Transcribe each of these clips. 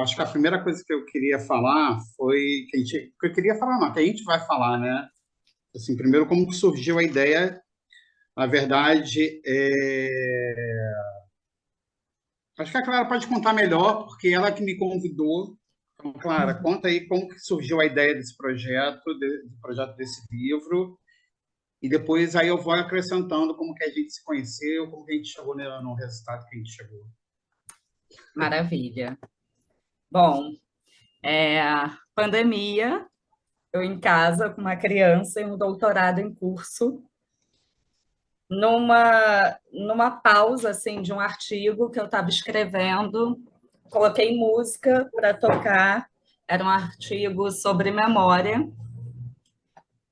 Acho que a primeira coisa que eu queria falar foi que eu queria falar, não, que a gente vai falar, né? Assim, primeiro, como que surgiu a ideia? Na verdade, acho que a Clara pode contar melhor, porque ela que me convidou. Então, Clara, conta aí como que surgiu a ideia desse projeto, do projeto desse livro, e depois aí eu vou acrescentando como que a gente se conheceu, como que a gente chegou no resultado que a gente chegou. Maravilha. Bom, pandemia, eu em casa com uma criança e um doutorado em curso, numa pausa assim de um artigo que eu estava escrevendo, coloquei música para tocar, era um artigo sobre memória,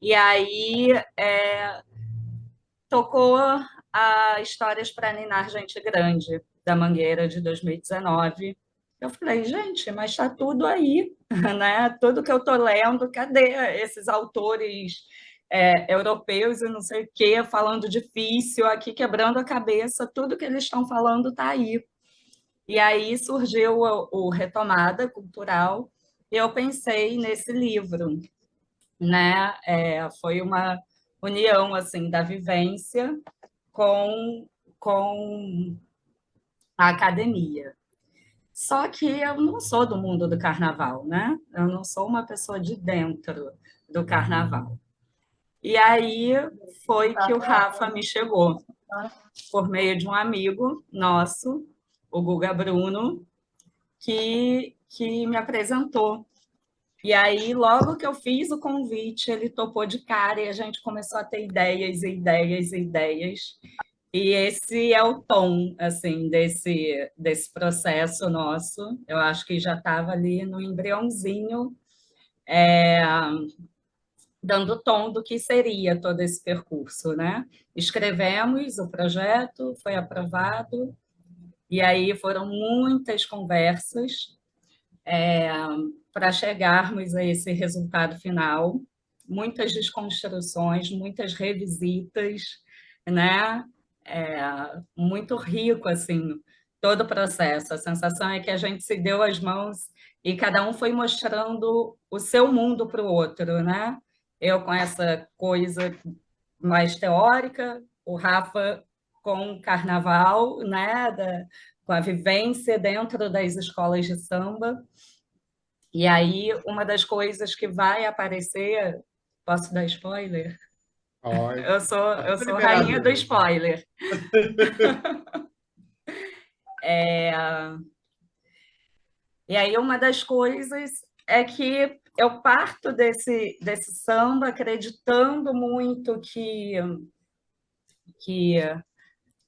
e aí tocou a Histórias para Ninar Gente Grande, da Mangueira, de 2019. Eu falei, gente, mas está tudo aí, né? Tudo que eu estou lendo, cadê esses autores europeus e não sei o quê, falando difícil, aqui quebrando a cabeça, tudo que eles estão falando está aí. E aí surgiu o Retomada Cultural, e eu pensei nesse livro, né? Foi uma união assim da vivência com, com a academia. Só que eu não sou do mundo do carnaval, né? Eu não sou uma pessoa de dentro do carnaval. E aí foi que o Rafa me chegou, por meio de um amigo nosso, o Guga Bruno, que me apresentou. E aí, logo que eu fiz o convite, ele topou de cara e a gente começou a ter ideias e ideias e ideias. E esse é o tom, assim, desse processo nosso. Eu acho que já estava ali no embriãozinho, dando tom do que seria todo esse percurso, né? Escrevemos o projeto, foi aprovado, e aí foram muitas conversas para chegarmos a esse resultado final, muitas desconstruções, muitas revisitas, né? Muito rico, assim, todo o processo. A sensação é que a gente se deu as mãos e cada um foi mostrando o seu mundo para o outro, né? Eu com essa coisa mais teórica, o Rafa com o carnaval, né? Com a vivência dentro das escolas de samba. E aí, uma das coisas que vai aparecer, posso dar spoiler? Pode. Eu Tá sou liberado rainha do aí. spoiler. E aí, uma das coisas é que eu parto desse samba acreditando muito que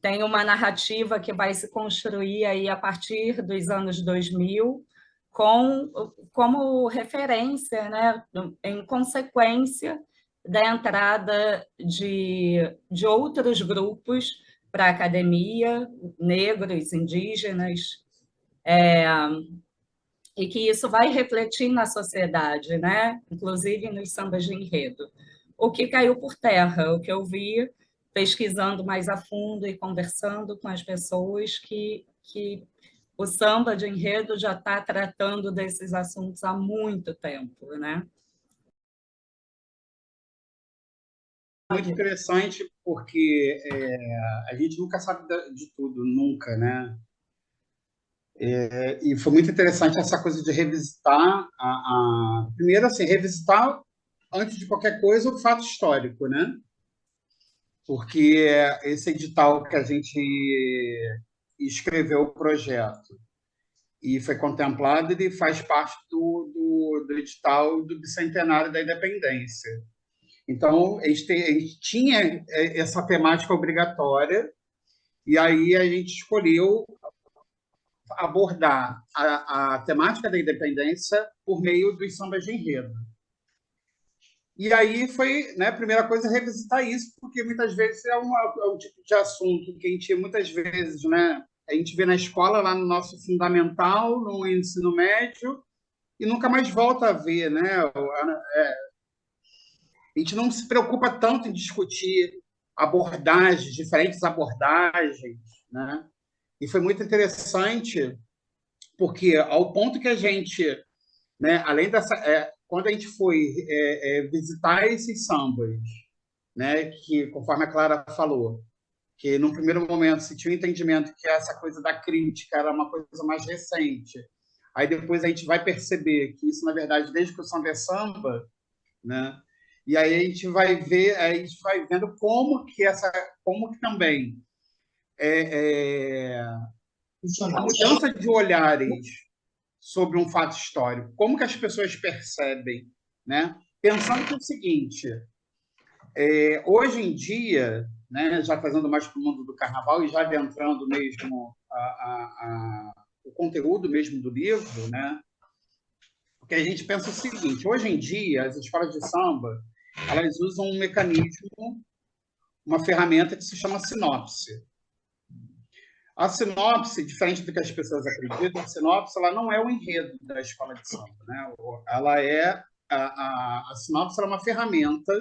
tem uma narrativa que vai se construir aí a partir dos anos 2000 como referência, né, em consequência da entrada de outros grupos para a academia, negros, indígenas, e que isso vai refletir na sociedade, né? Inclusive nos sambas de enredo. O que caiu por terra, o que eu vi pesquisando mais a fundo e conversando com as pessoas que o samba de enredo já está tratando desses assuntos há muito tempo, né? Muito interessante porque a gente nunca sabe de tudo, nunca, né? E foi muito interessante essa coisa de revisitar primeiro assim, revisitar antes de qualquer coisa o fato histórico, né? Porque esse edital que a gente escreveu o projeto e foi contemplado, ele faz parte do edital do bicentenário da independência. Então, a gente tinha essa temática obrigatória, e aí a gente escolheu abordar a temática da independência por meio dos sambas de enredo. E aí foi, né, a primeira coisa, revisitar isso, porque muitas vezes é um tipo de assunto que a gente, muitas vezes, né, a gente vê na escola, lá no nosso fundamental, no ensino médio, e nunca mais volta a ver, né? A gente não se preocupa tanto em discutir abordagens, diferentes abordagens, né? E foi muito interessante porque ao ponto que a gente, né, além dessa, quando a gente foi visitar esses sambas, né, que conforme a Clara falou, que no primeiro momento se tinha o entendimento que essa coisa da crítica era uma coisa mais recente, aí depois a gente vai perceber que isso, na verdade, desde que o samba é samba, né? E aí a gente vai ver, a gente vai vendo como que também a mudança de olhares sobre um fato histórico, como que as pessoas percebem, né? Pensando que é o seguinte, hoje em dia, né, já trazendo mais para o mundo do carnaval e já adentrando mesmo o conteúdo mesmo do livro, né? Porque a gente pensa o seguinte, hoje em dia as escolas de samba, elas usam um mecanismo, uma ferramenta que se chama sinopse. A sinopse, diferente do que as pessoas acreditam, a sinopse ela não é o enredo da escola de samba, né? Ela é a sinopse é uma ferramenta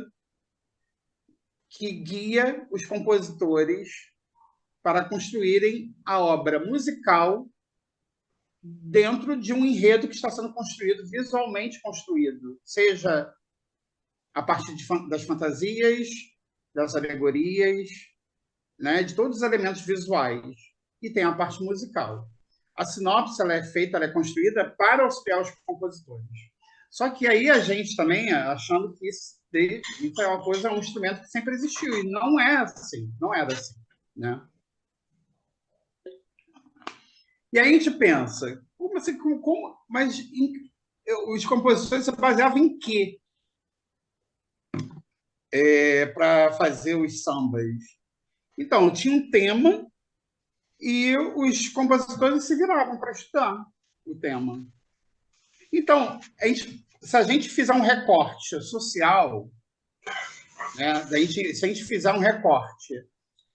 que guia os compositores para construírem a obra musical dentro de um enredo que está sendo construído, visualmente construído, seja a partir das fantasias, das alegorias, né, de todos os elementos visuais. E tem a parte musical. A sinopse ela é feita, ela é construída para auxiliar os compositores. Só que aí a gente também, achando que isso é uma coisa, é um instrumento que sempre existiu, e não é assim, não era assim, né? E aí a gente pensa, como assim, mas os compositores se baseavam em quê para fazer os sambas? Então, tinha um tema e os compositores se viravam para estudar o tema. Então, se a gente fizer um recorte social, né, se a gente fizer um recorte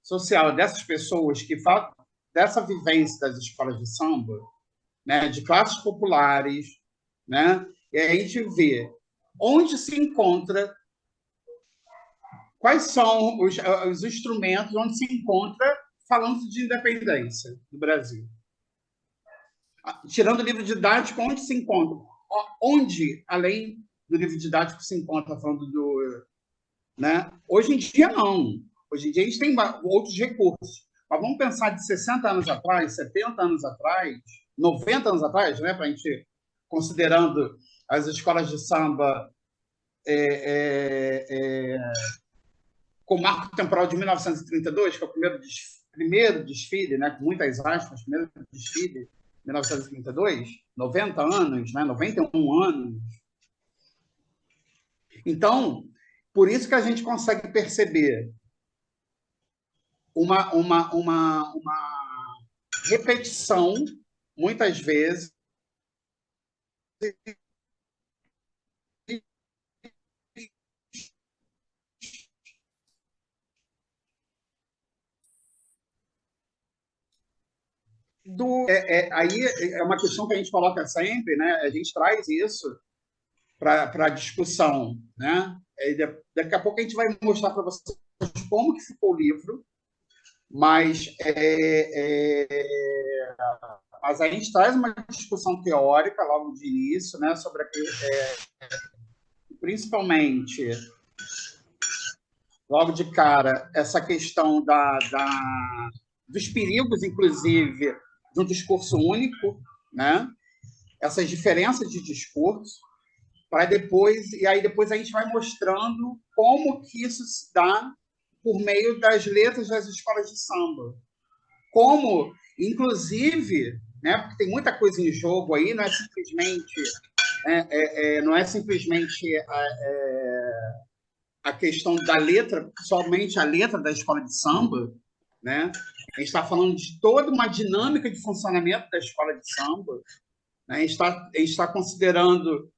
social dessas pessoas que falam dessa vivência das escolas de samba, né, de classes populares, né, e aí a gente vê onde se encontra, quais são os instrumentos onde se encontra falando de independência do Brasil. Tirando o livro didático, onde se encontra? Onde, além do livro didático, se encontra falando do... Né? Hoje em dia, não. Hoje em dia, a gente tem outros recursos. Mas vamos pensar de 60 anos atrás, 70 anos atrás, 90 anos atrás, né? Para a gente, considerando as escolas de samba com marco temporal de 1932, que é o primeiro desfile, né? Com muitas aspas, primeiro desfile, 1932, 90 anos, né? 91 anos. Então, por isso que a gente consegue perceber uma repetição, muitas vezes, aí é uma questão que a gente coloca sempre, né? A gente traz isso para a discussão, né? Daqui a pouco a gente vai mostrar para vocês como que ficou o livro, mas mas a gente traz uma discussão teórica logo de início, né, sobre principalmente logo de cara essa questão dos perigos, inclusive, de um discurso único, né? Essas diferenças de discurso, para depois e aí depois a gente vai mostrando como que isso se dá por meio das letras das escolas de samba, como inclusive, né? Porque tem muita coisa em jogo aí, não é simplesmente a questão da letra, somente a letra da escola de samba, né? A gente está falando de toda uma dinâmica de funcionamento da escola de samba, né? A gente está considerando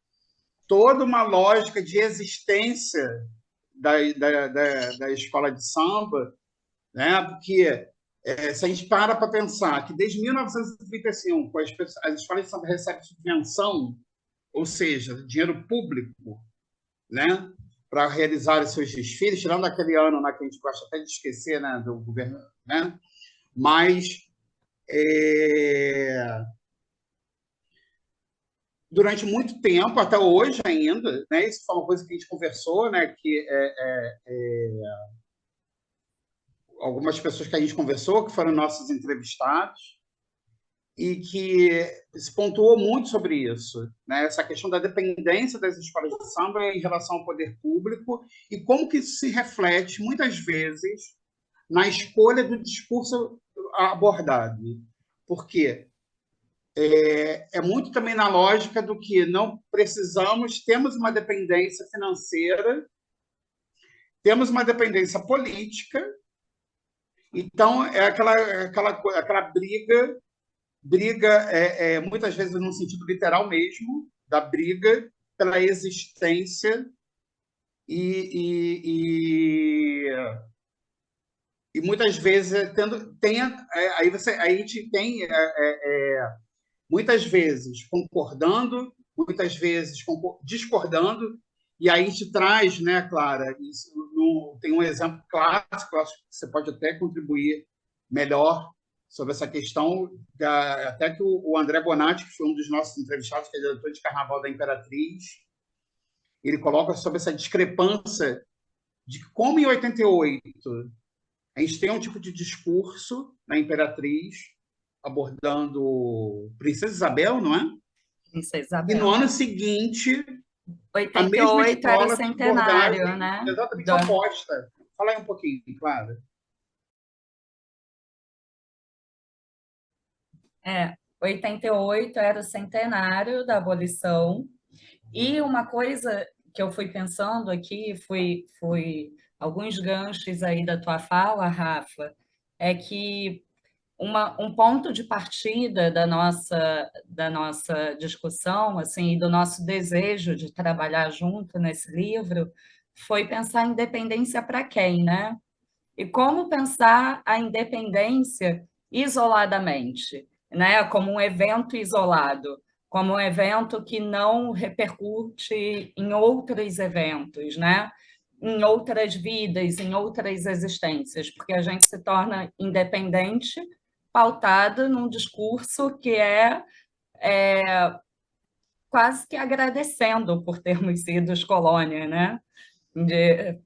toda uma lógica de existência da escola de samba, né? Porque se a gente para pensar que desde 1935 as escolas de samba recebem subvenção, ou seja, dinheiro público, né? Para realizar os seus desfiles, tirando aquele ano que a gente gosta até de esquecer, né, do governo, né? Mas durante muito tempo, até hoje ainda, né? Isso foi uma coisa que a gente conversou, né? Que algumas pessoas que a gente conversou, que foram nossos entrevistados, e que se pontuou muito sobre isso, né? Essa questão da dependência das escolas de samba em relação ao poder público e como que isso se reflete, muitas vezes, na escolha do discurso abordado. Porque é muito também na lógica do que não precisamos, temos uma dependência financeira, temos uma dependência política, então é aquela briga muitas vezes no sentido literal mesmo, da briga pela existência e, e, e muitas vezes aí a gente tem muitas vezes concordando, muitas vezes discordando, e aí a gente traz, né, Clara, isso tem um exemplo clássico, acho que você pode até contribuir melhor sobre essa questão, até que o André Bonatti, que foi um dos nossos entrevistados, que é diretor de Carnaval da Imperatriz, ele coloca sobre essa discrepância de como em 88 a gente tem um tipo de discurso na Imperatriz abordando Princesa Isabel, não é? Princesa E no Isabel. ano seguinte, a mesma 88 era o escola tinha centenário, abordagem né? exatamente oposta. Fala aí um pouquinho, claro. 88 era o centenário da abolição. E uma coisa que eu fui pensando aqui, fui alguns ganchos aí da tua fala, Rafa, é que um ponto de partida da nossa discussão, assim, do nosso desejo de trabalhar junto nesse livro, foi pensar a independência para quem, né? E como pensar a independência isoladamente, né? Como um evento isolado, como um evento que não repercute em outros eventos, né? Em outras vidas, em outras existências, porque a gente se torna independente pautado num discurso que quase que agradecendo por termos sido colônia, né?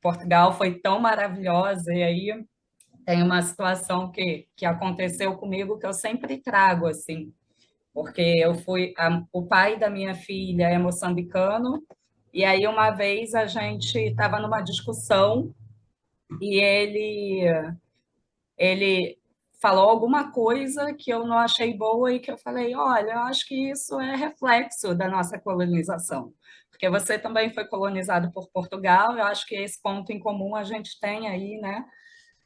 Portugal foi tão maravilhosa, e aí tem uma situação que aconteceu comigo que eu sempre trago, assim, porque o pai da minha filha é moçambicano, e aí uma vez a gente estava numa discussão e ele falou alguma coisa que eu não achei boa e que eu falei, olha, eu acho que isso é reflexo da nossa colonização, porque você também foi colonizado por Portugal, eu acho que esse ponto em comum a gente tem aí, né?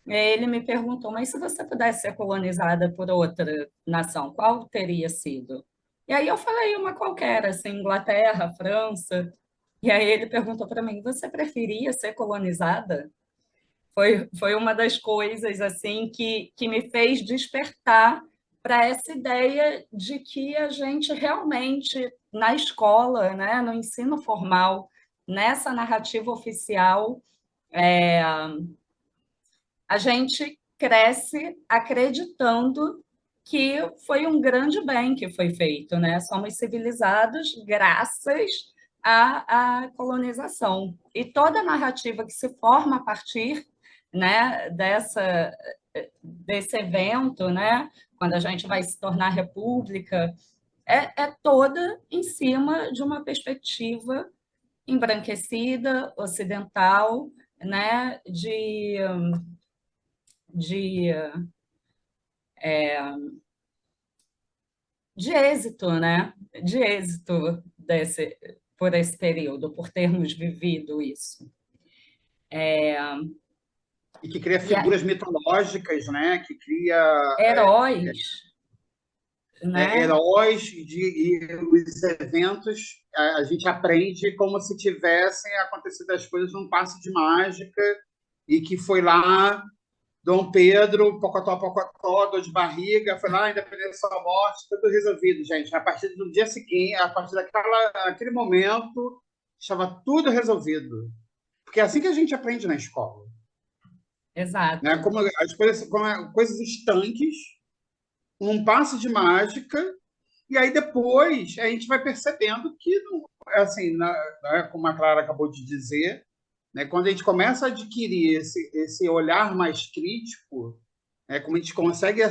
E aí ele me perguntou, mas se você pudesse ser colonizada por outra nação, qual teria sido? E aí eu falei uma qualquer, assim, Inglaterra, França. E aí ele perguntou para mim, você preferia ser colonizada? Foi uma das coisas assim que me fez despertar para essa ideia de que a gente realmente, na escola, né, no ensino formal, nessa narrativa oficial, a gente cresce acreditando que foi um grande bem que foi feito, né? Somos civilizados graças à colonização. E toda a narrativa que se forma a partir, né, desse evento, né, quando a gente vai se tornar república, é toda em cima de uma perspectiva embranquecida, ocidental, né, de, de êxito, né? De êxito por esse período, por termos vivido isso. E que cria E figuras mitológicas, né? Que cria heróis, né? heróis e os eventos a gente aprende como se tivessem acontecido as coisas num passe de mágica e que foi lá Dom Pedro, pocotó, pocotó, dor de barriga, foi lá, independência ou morte, tudo resolvido, gente. A partir do dia seguinte, a partir daquele momento, estava tudo resolvido. Porque é assim que a gente aprende na escola. Né? Exato. Como as coisas, como coisas estanques, num passe de mágica, E aí depois a gente vai percebendo que, assim, como a Clara acabou de dizer, né, quando a gente começa a adquirir esse olhar mais crítico, como a gente consegue a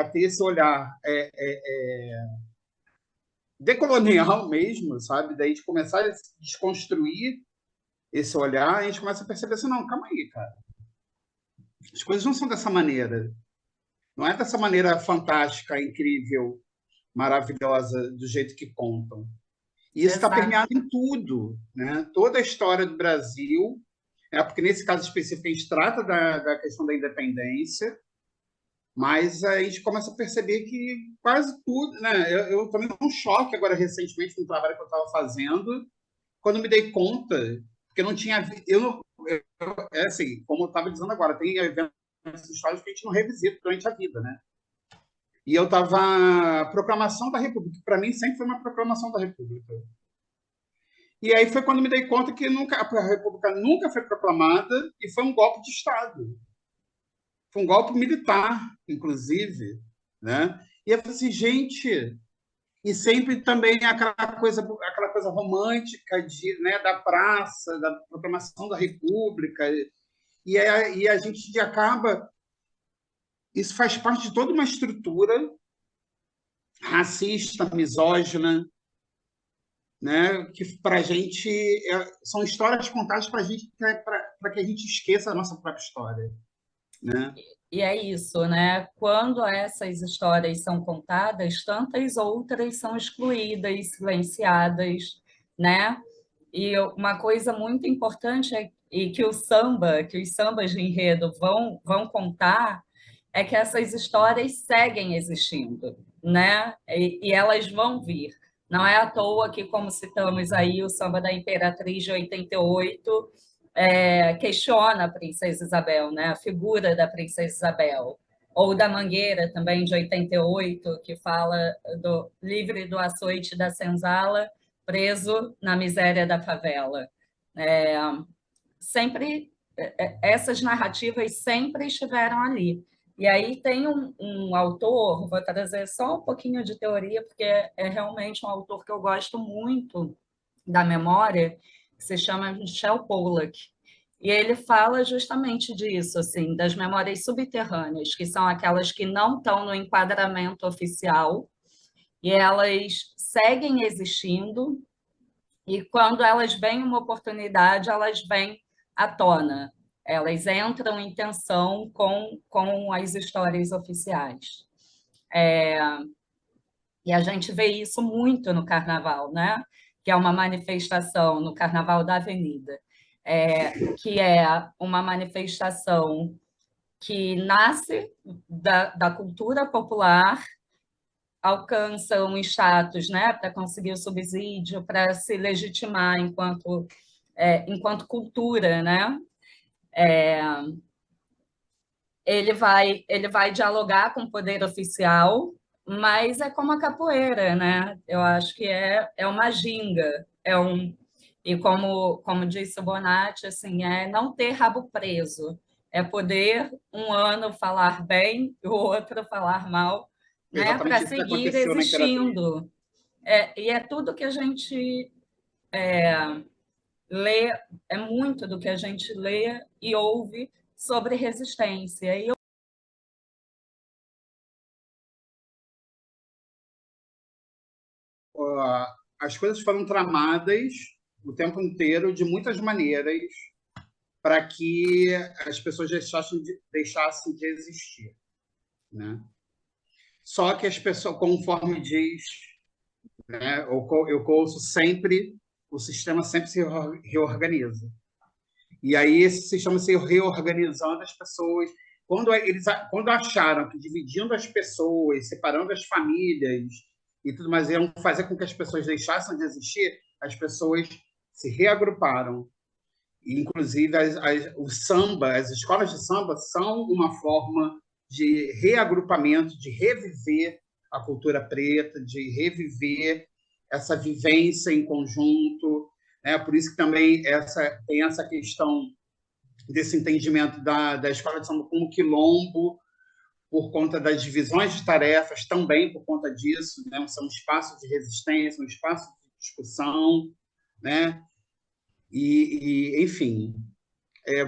ter esse olhar decolonial mesmo, sabe? Daí de começar a desconstruir esse olhar, a gente começa a perceber assim, não, calma aí, cara. As coisas não são dessa maneira. Não é dessa maneira fantástica, incrível, maravilhosa, do jeito que contam. E isso está Exato. permeado em tudo, né? Toda a história do Brasil, porque nesse caso específico a gente trata da questão da independência, mas a gente começa a perceber que quase tudo, né? Eu também um choque agora recentemente no trabalho que eu estava fazendo, quando me dei conta que eu não tinha, eu não, é assim, como eu estava dizendo agora, tem eventos históricos que a gente não revisita durante a vida, né? E eu estava proclamação da República, que para mim sempre foi uma proclamação da República. E aí foi quando me dei conta que a República nunca foi proclamada e foi um golpe de Estado. Foi um golpe militar, inclusive, né? E eu falei assim, gente, e sempre também aquela coisa romântica né, da praça, da proclamação da República, e a gente acaba, isso faz parte de toda uma estrutura racista, misógina, né, que para a gente são histórias contadas para a gente para que a gente esqueça a nossa própria história, né? E é isso, né? Quando essas histórias são contadas, tantas outras são excluídas, silenciadas, né? E uma coisa muito importante e que que os sambas de enredo vão contar, é que essas histórias seguem existindo, né? E elas vão vir. Não é à toa que, como citamos aí, o samba da Imperatriz de 88 questiona a Princesa Isabel, né? A figura da Princesa Isabel. Ou da Mangueira, também, de 88, que fala do livre do açoite da senzala, preso na miséria da favela. É, sempre essas narrativas sempre estiveram ali. E aí tem um autor, vou trazer só um pouquinho de teoria, porque é realmente um autor que eu gosto muito da memória, que se chama Michel Pollack. E ele fala justamente disso, assim, das memórias subterrâneas, que são aquelas que não estão no enquadramento oficial, e elas seguem existindo, e quando elas veem uma oportunidade, elas vêm à tona. Elas entram em tensão com as histórias oficiais. É, e a gente vê isso muito no Carnaval, né? Que é uma manifestação no Carnaval da Avenida, que é uma manifestação que nasce da cultura popular, alcança um status, né, para conseguir o subsídio, para se legitimar enquanto cultura, né? Ele vai dialogar com o poder oficial, mas é como a capoeira, né? Eu acho que é uma ginga, e como disse o Bonatti, assim, é não ter rabo preso, é poder um ano falar bem e o outro falar mal, Foi né? Para exatamente isso que seguir aconteceu na Imperatriz. existindo. E é tudo que a gente lê, é muito do que a gente lê e ouve sobre resistência. E As coisas foram tramadas o tempo inteiro de muitas maneiras para que as pessoas deixassem de existir, né? Só que as pessoas, conforme diz, né, eu ouço sempre, o sistema sempre se reorganiza. E aí esse sistema se reorganizando, as pessoas, quando acharam que dividindo as pessoas, separando as famílias e tudo mais, iam fazer com que as pessoas deixassem de existir, as pessoas se reagruparam. Inclusive, o samba, as escolas de samba são uma forma de reagrupamento, de reviver a cultura preta, de reviver essa vivência em conjunto. Né? Por isso que também tem essa questão desse entendimento da escola de samba como quilombo, por conta das divisões de tarefas, também por conta disso, né? São espaços de resistência, um espaço de discussão, né? Enfim,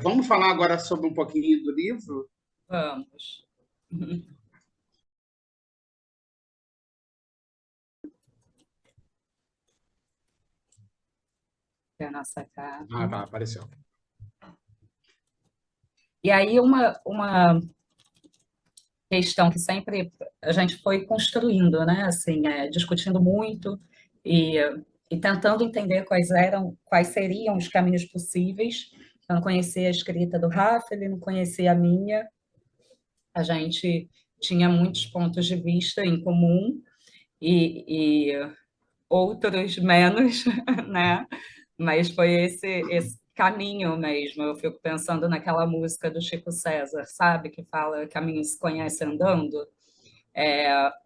vamos falar agora sobre um pouquinho do livro? Vamos. É a nossa capa. Ah, tá, apareceu. E aí, uma questão que sempre a gente foi construindo, né? Assim, discutindo muito e, e tentando entender quais seriam os caminhos possíveis. Eu não conhecia a escrita do Rafa, ele não conhecia a minha. A gente tinha muitos pontos de vista em comum e outros menos, né? Mas foi esse caminho mesmo. Eu fico pensando naquela música do Chico César, sabe? Que fala caminho se conhece andando.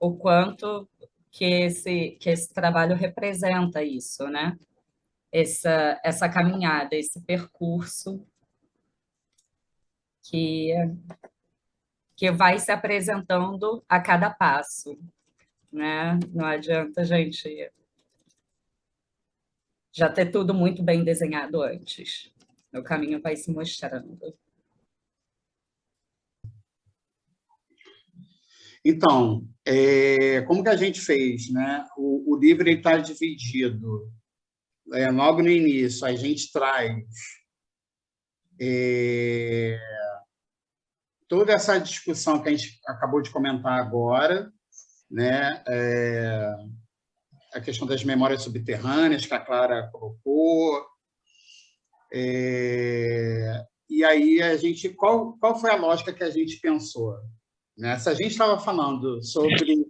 O quanto que esse trabalho representa isso, né? Essa caminhada, esse percurso que, que vai se apresentando a cada passo, né? Não adianta a gente já ter tudo muito bem desenhado antes. O caminho vai se mostrando. Então, como que a gente fez, né? O livro está dividido. Logo no início, a gente traz toda essa discussão que a gente acabou de comentar agora, né? A questão das memórias subterrâneas, que a Clara colocou. E aí, qual foi a lógica que a gente pensou? Né? Se a gente estava falando sobre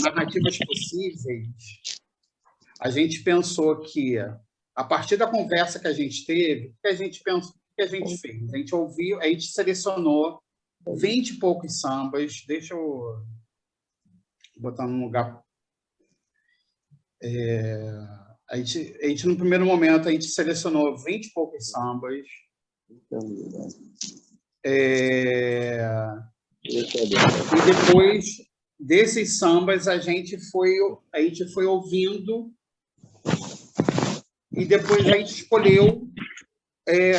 narrativas possíveis, a gente pensou que, a partir da conversa que a gente teve, o que a gente pensou, o que a gente fez? A gente ouviu, a gente selecionou 20 e poucos sambas. Deixa eu botar num lugar. A gente, no primeiro momento, a gente selecionou 20 e poucos sambas. E depois desses sambas, a gente foi ouvindo e depois a gente escolheu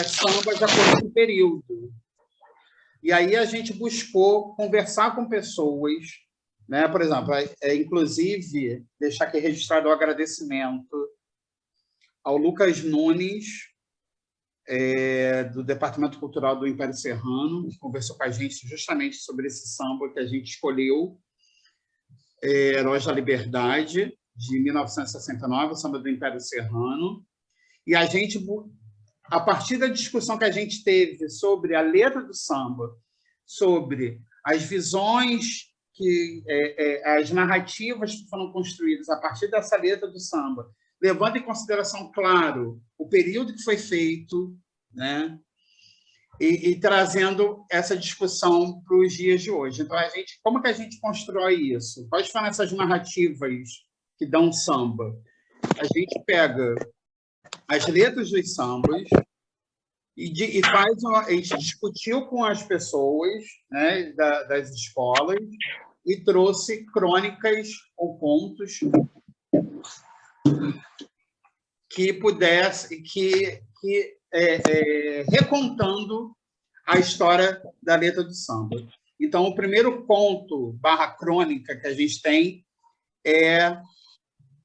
sambas de acordo com o período. E aí a gente buscou conversar com pessoas, né? Por exemplo, inclusive, deixar aqui registrado o agradecimento ao Lucas Nunes, do Departamento Cultural do Império Serrano, que conversou com a gente justamente sobre esse samba que a gente escolheu, Heróis da Liberdade, de 1969, o samba do Império Serrano. E a gente, a partir da discussão que a gente teve sobre a letra do samba, sobre as visões, as narrativas que foram construídas a partir dessa letra do samba, levando em consideração, claro, o período que foi feito, né? E trazendo essa discussão para os dias de hoje. Então, como que a gente constrói isso? Quais foram essas narrativas que dão samba? A gente pega as letras dos sambas e a gente discutiu com as pessoas, né, das escolas e trouxe crônicas ou contos que pudesse, recontando a história da letra do samba. Então, o primeiro conto / crônica que a gente tem é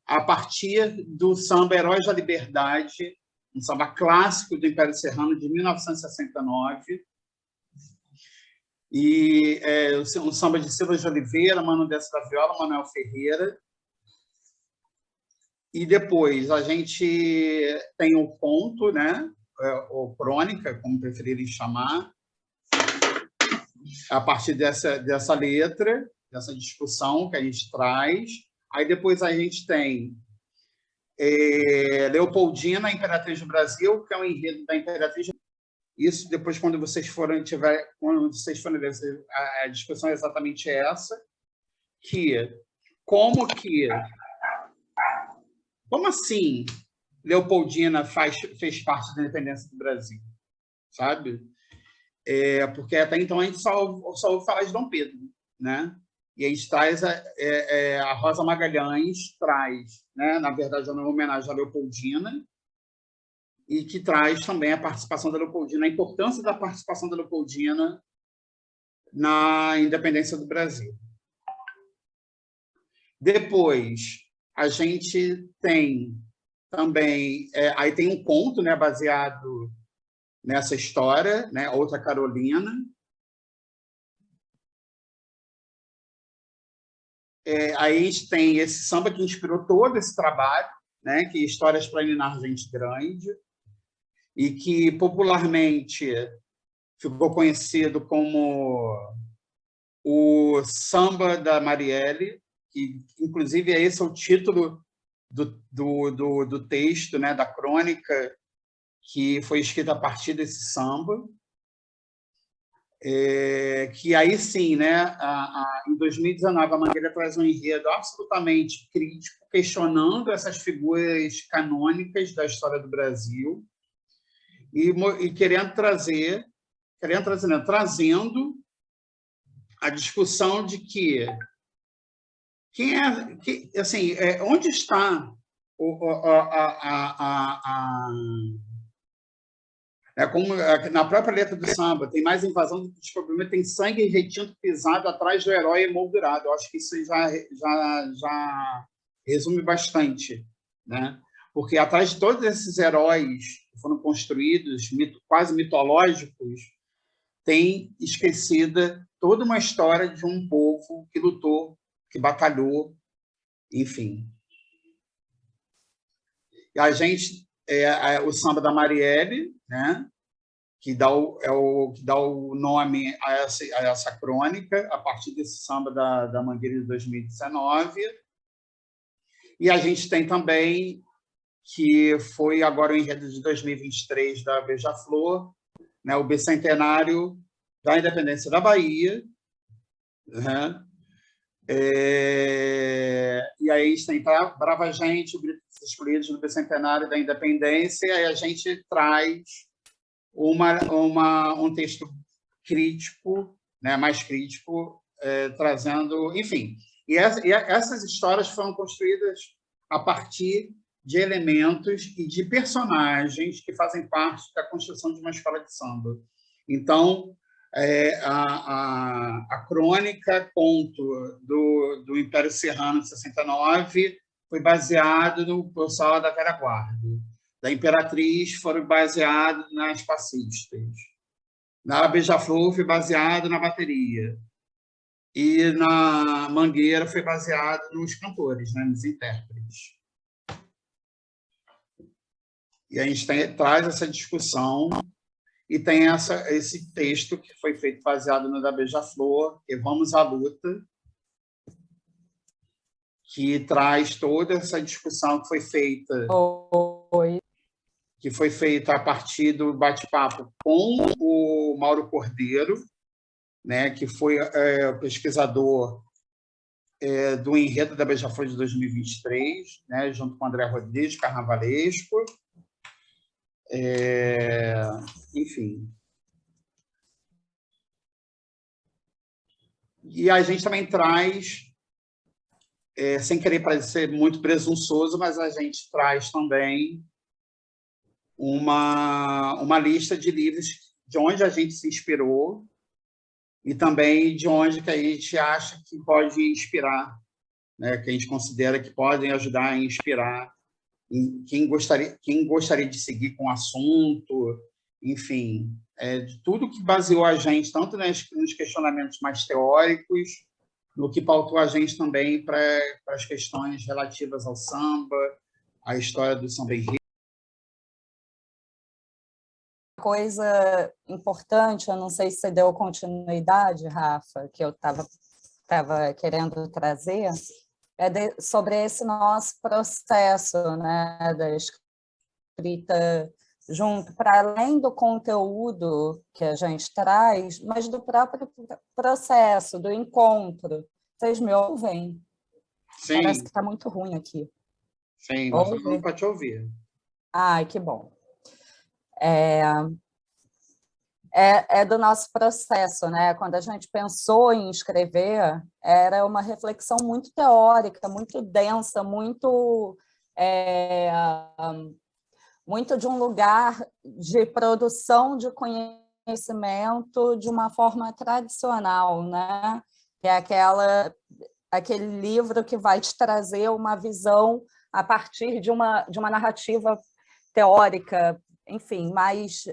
a partir do samba Heróis da Liberdade, um samba clássico do Império Serrano de 1969, e um samba de Silas de Oliveira, Mano Dessa da Viola, Manuel Ferreira. E depois a gente tem o conto, né? Ou crônica, como preferirem chamar, a partir dessa letra, dessa discussão que a gente traz. Aí depois a gente tem Leopoldina, Imperatriz do Brasil, que é um enredo da Imperatriz. Isso depois, quando vocês forem ler, a discussão é exatamente essa, como assim Leopoldina fez parte da independência do Brasil, sabe? Porque até então a gente só ouve falar de Dom Pedro, né? E a gente traz a Rosa Magalhães traz, né? Na verdade, é uma homenagem à Leopoldina, e que traz também a participação da Leopoldina, a importância da participação da Leopoldina na independência do Brasil. Depois, a gente tem também... aí tem um conto, né, baseado nessa história, né, Outra Carolina. Aí a gente tem esse samba que inspirou todo esse trabalho, né, que é Histórias para Ninar Gente Grande, e que popularmente ficou conhecido como o Samba da Marielle, que, inclusive, esse é o título do texto, né, da crônica, que foi escrita a partir desse samba. Que aí sim, né, em 2019, a Mangueira traz um enredo absolutamente crítico, questionando essas figuras canônicas da história do Brasil e trazendo a discussão de que assim, onde está como na própria letra do samba, tem mais invasão do que descobrimento, tem sangue retinto pisado atrás do herói emoldurado. Eu acho que isso já resume bastante, né? Porque atrás de todos esses heróis que foram construídos, quase mitológicos, tem esquecida toda uma história de um povo que lutou, que batalhou, enfim. E a gente, o samba da Marielle, né, que dá o nome a essa crônica, a partir desse samba da Mangueira de 2019. E a gente tem também, que foi agora o enredo de 2023 da Beija-Flor, né, o bicentenário da independência da Bahia, né? E aí a gente tem Brava Gente, o Grito dos Excluídos no bicentenário da independência, e aí a gente traz um texto crítico, né, mais crítico, trazendo... Enfim, e essas histórias foram construídas a partir de elementos e de personagens que fazem parte da construção de uma escola de samba. Então, a crônica, conto do Império Serrano de 69, foi baseado no pessoal da velha guarda. Da Imperatriz foram baseados nas passistas. Na Beija-Flor foi baseado na bateria. E na Mangueira foi baseado nos cantores, né, nos intérpretes. E a gente traz essa discussão e tem esse texto que foi feito baseado no da Beija-Flor, que é Vamos à Luta, que traz toda essa discussão que foi feita... Oi. Que foi feita a partir do bate-papo com o Mauro Cordeiro, né, que foi o pesquisador do enredo da Beija-Flor de 2023, né, junto com André Rodrigues, carnavalesco. Enfim. E a gente também traz, sem querer parecer muito presunçoso, mas a gente traz também uma lista de livros de onde a gente se inspirou e também de onde que a gente acha que pode inspirar, né, que a gente considera que podem ajudar a inspirar quem gostaria de seguir com o assunto, enfim, de tudo que baseou a gente, tanto nos questionamentos mais teóricos, no que pautou a gente também para as questões relativas ao samba, à história do samba enredo. Coisa importante, eu não sei se você deu continuidade, Rafa, que eu estava querendo trazer, sobre esse nosso processo, né, da escrita junto, para além do conteúdo que a gente traz, mas do próprio processo, do encontro. Vocês me ouvem? Sim. Parece que está muito ruim aqui. Sim, nós estamos para te ouvir. Ai, que bom. é do nosso processo, né? Quando a gente pensou em escrever, era uma reflexão muito teórica, muito densa, é, muito de um lugar de produção de conhecimento de uma forma tradicional, né? Que é aquele livro que vai te trazer uma visão a partir de uma narrativa teórica, enfim, mais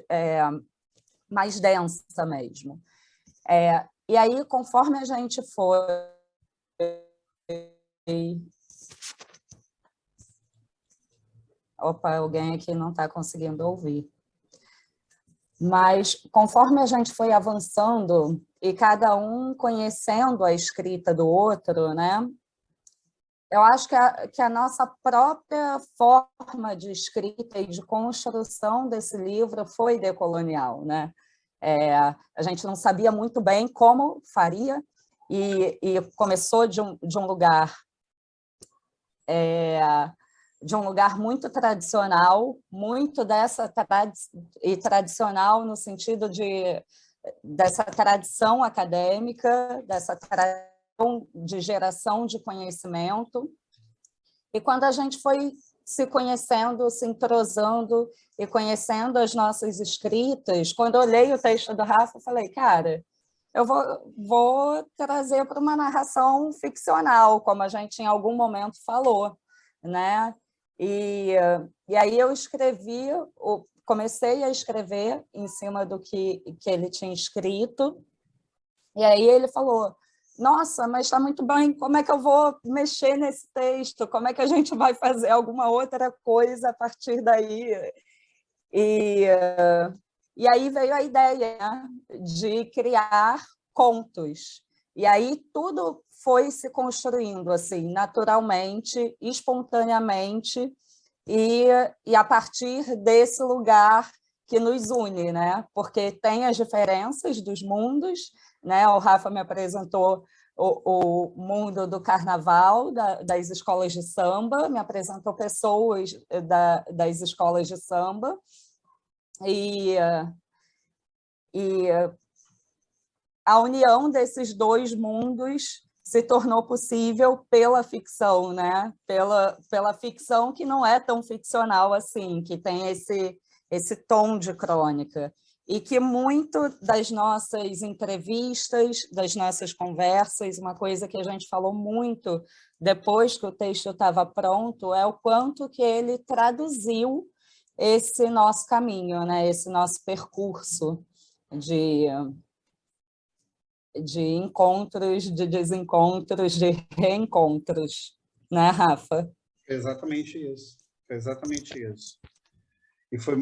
densa mesmo. E aí, conforme a gente foi... Opa, alguém aqui não está conseguindo ouvir. Mas, conforme a gente foi avançando e cada um conhecendo a escrita do outro, né? Eu acho que a nossa própria forma de escrita e de construção desse livro foi decolonial, né? A gente não sabia muito bem como faria e começou de um lugar muito tradicional, muito tradicional no sentido dessa tradição acadêmica, dessa tradição de geração de conhecimento. E quando a gente foi se conhecendo, se entrosando e conhecendo as nossas escritas, quando eu olhei o texto do Rafa, eu falei, cara, eu vou trazer para uma narração ficcional, como a gente em algum momento falou, né? E aí eu comecei a escrever em cima do que ele tinha escrito, e aí ele falou, nossa, mas está muito bem, como é que eu vou mexer nesse texto? Como é que a gente vai fazer alguma outra coisa a partir daí? E aí veio a ideia, né, de criar contos. E aí tudo foi se construindo assim, naturalmente, espontaneamente, e a partir desse lugar que nos une, né? Porque tem as diferenças dos mundos, né? O Rafa me apresentou o mundo do carnaval, das escolas de samba, me apresentou pessoas das escolas de samba, e a união desses dois mundos se tornou possível pela ficção, né? Pela ficção que não é tão ficcional assim, que tem esse tom de crônica, e que muito das nossas entrevistas, das nossas conversas, uma coisa que a gente falou muito depois que o texto estava pronto, é o quanto que ele traduziu esse nosso caminho, né? Esse nosso percurso de encontros, de desencontros, de reencontros, né, Rafa? Exatamente isso. Exatamente isso. E foi,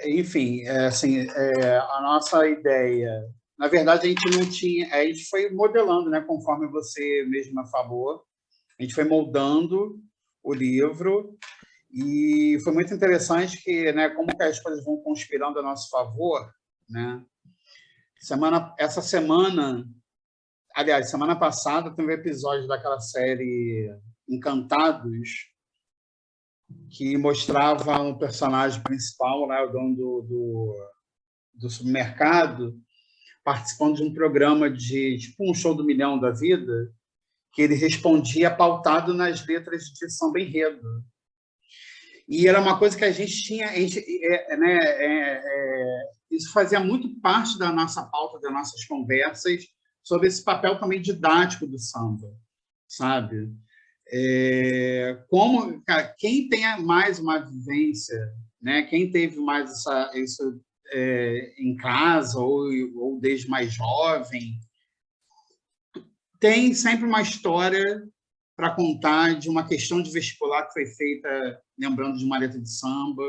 enfim, assim, a nossa ideia, na verdade, a gente não tinha, a gente foi modelando, né, conforme você mesma falou, a gente foi moldando o livro, e foi muito interessante que, né, como que as coisas vão conspirando a nosso favor, né? Essa semana, aliás, semana passada, teve um episódio daquela série Encantados, que mostrava um personagem principal, né, o dono do supermercado, participando de um programa de tipo um show do milhão da vida, que ele respondia pautado nas letras de samba enredo. E era uma coisa que a gente tinha, isso fazia muito parte da nossa pauta, das nossas conversas, sobre esse papel também didático do samba, sabe? Como, cara, quem tem mais uma vivência, né? Quem teve mais isso em casa ou desde mais jovem, tem sempre uma história para contar de uma questão de vestibular que foi feita lembrando de uma letra de samba.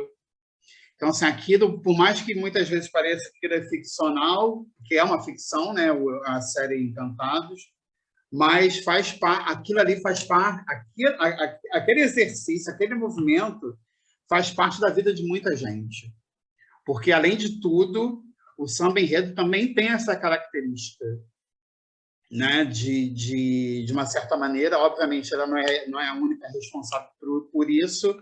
Então, assim, aquilo, por mais que muitas vezes pareça que é ficcional, que é uma ficção, né, a série Encantados, mas aquilo ali faz parte, aquele exercício, aquele movimento faz parte da vida de muita gente. Porque, além de tudo, o samba enredo também tem essa característica, né, de uma certa maneira, obviamente, ela não é a única responsável por isso,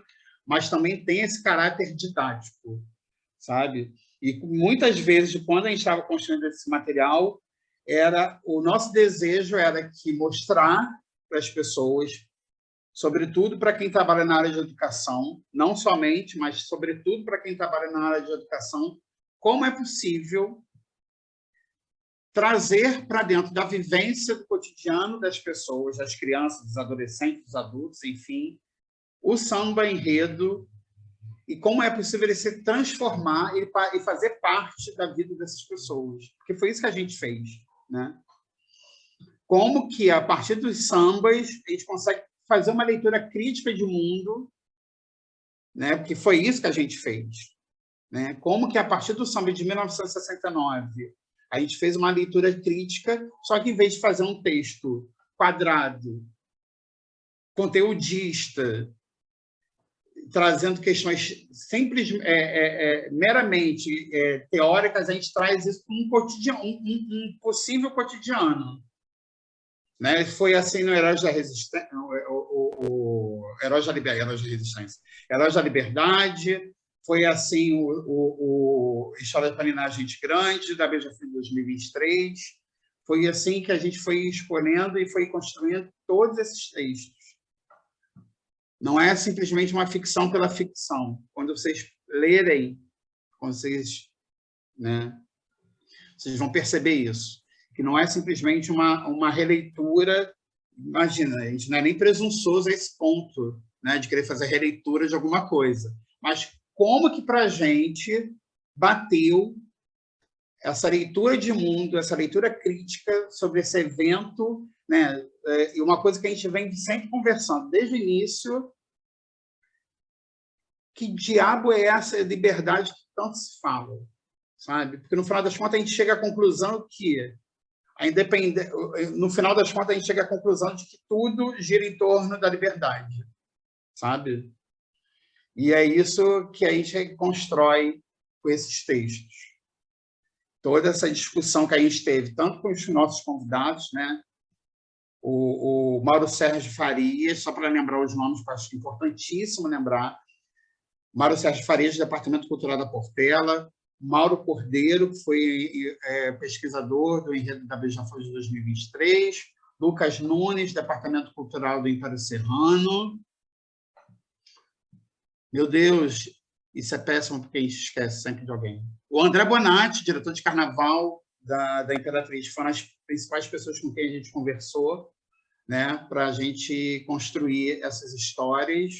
mas também tem esse caráter didático, sabe? E muitas vezes, quando a gente estava construindo esse material, o nosso desejo era que mostrar para as pessoas, sobretudo para quem trabalha na área de educação, não somente, mas sobretudo para quem trabalha na área de educação, como é possível trazer para dentro da vivência do cotidiano das pessoas, das crianças, dos adolescentes, dos adultos, enfim, o samba enredo, e como é possível ele se transformar e fazer parte da vida dessas pessoas. Porque foi isso que a gente fez, né? Como que, a partir dos sambas, a gente consegue fazer uma leitura crítica de mundo, né? Porque foi isso que a gente fez. Né? Como que, a partir do samba de 1969, a gente fez uma leitura crítica, só que, em vez de fazer um texto quadrado, conteudista, trazendo questões simples, meramente teóricas, a gente traz isso para um cotidiano, um possível cotidiano. Né? Foi assim no Heróis da Resistência, Heróis da Resistência, Heróis da Liberdade, foi assim o História para Ninar Gente Grande, da Beija-Flor 2023, foi assim que a gente foi escolhendo e foi construindo todos esses textos. Não é simplesmente uma ficção pela ficção. Quando vocês lerem, quando vocês, né, vocês vão perceber isso, que não é simplesmente uma releitura. Imagina, a gente não é nem presunçoso a esse ponto, né, de querer fazer releitura de alguma coisa. Mas como que para a gente bateu essa leitura de mundo, essa leitura crítica sobre esse evento, né? E uma coisa que a gente vem sempre conversando desde o início, que diabo é essa liberdade que tanto se fala, sabe? Porque no final das contas a gente chega à conclusão que no final das contas a gente chega à conclusão de que tudo gira em torno da liberdade, sabe? E é isso que a gente constrói com esses textos. Toda essa discussão que a gente teve, tanto com os nossos convidados, né? O Mauro Sérgio Farias, só para lembrar os nomes, que eu acho importantíssimo lembrar, Mauro Sérgio Farias, do Departamento Cultural da Portela, Mauro Cordeiro, que foi pesquisador do Enredo da Beija-Flor de 2023, Lucas Nunes, Departamento Cultural do Império Serrano. Meu Deus, isso é péssimo porque a gente esquece sempre de alguém. O André Bonatti, diretor de carnaval da Imperatriz, foram as principais pessoas com quem a gente conversou, né, para a gente construir essas histórias.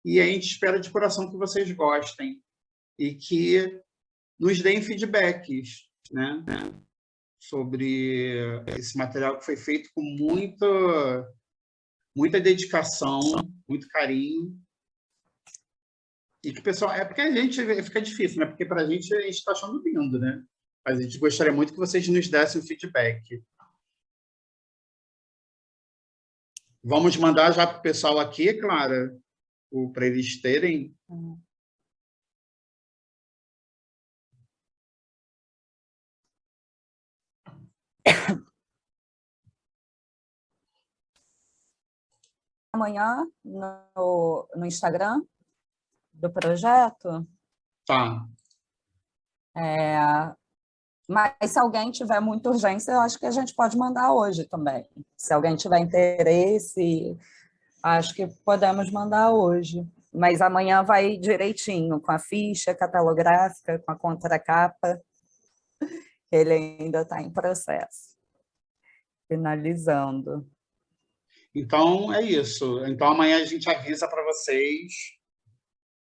E a gente espera de coração que vocês gostem e que nos deem feedbacks, né, sobre esse material que foi feito com muita dedicação, muito carinho. E que, pessoal, é porque a gente fica difícil, né? Porque para a gente está achando lindo, né? Mas a gente gostaria muito que vocês nos dessem o feedback. Vamos mandar já para o pessoal aqui, Clara, para eles terem. Amanhã no Instagram do projeto. Tá. Mas se alguém tiver muita urgência, eu acho que a gente pode mandar hoje também. Se alguém tiver interesse, acho que podemos mandar hoje. Mas amanhã vai direitinho, com a ficha catalográfica, com a contracapa. Ele ainda está em processo. Finalizando. Então, é isso. Então, amanhã a gente avisa para vocês,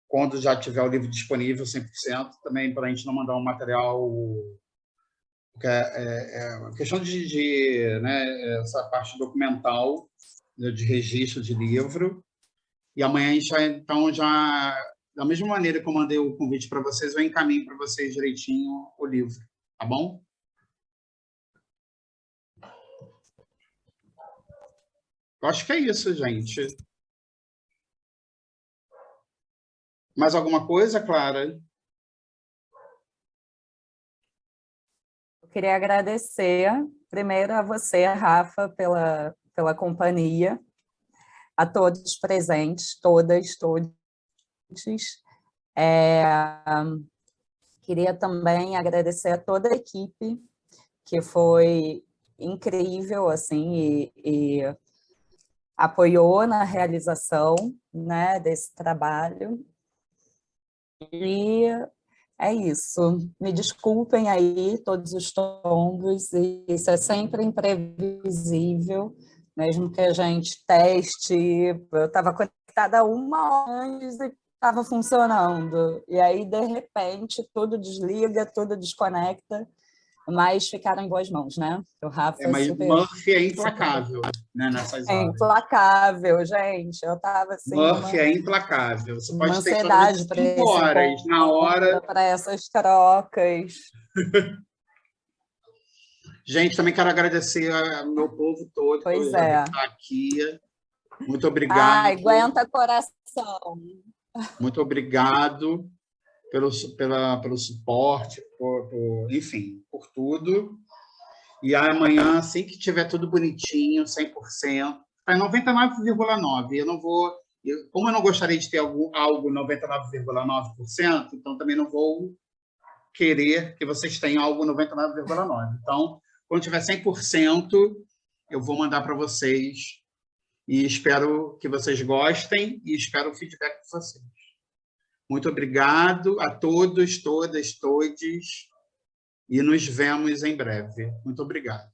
quando já tiver o livro disponível 100%, também para a gente não mandar um material... Porque questão né, essa parte documental, de registro de livro. E amanhã a gente vai, então, da mesma maneira que eu mandei o convite para vocês, eu encaminho para vocês direitinho o livro, tá bom? Eu acho que é isso, gente. Mais alguma coisa, Clara? Eu queria agradecer, primeiro, a você, Rafa, pela companhia, a todos presentes, todas, todos. Queria também agradecer a toda a equipe, que foi incrível, assim, e apoiou na realização, né, desse trabalho. E é isso. Me desculpem aí todos os tombos, e isso é sempre imprevisível, mesmo que a gente teste. Eu estava conectada 1 hora antes e estava funcionando. E aí, de repente, tudo desliga, tudo desconecta, mas ficaram em boas mãos, né? O Rafa Mas super, Murphy é super implacável, né, nessas é horas. implacável, gente. Eu estava assim, Murphy é implacável. Você uma pode ter história de ansiedade para 5 esse horas. Na hora. encontro, para essas trocas. Gente, também quero agradecer ao meu povo todo Pois que é. está aqui. Muito obrigado. Ai, aguenta coração. Muito obrigado pelo suporte, enfim, por tudo. E amanhã, assim que tiver tudo bonitinho, 100%, é 99,9%. Eu não vou, como eu não gostaria de ter algo 99,9%, então também não vou querer que vocês tenham algo 99,9%. Então, quando tiver 100%, eu vou mandar para vocês e espero que vocês gostem e espero o feedback de vocês. Muito obrigado a todos, todas, todes e nos vemos em breve. Muito obrigado.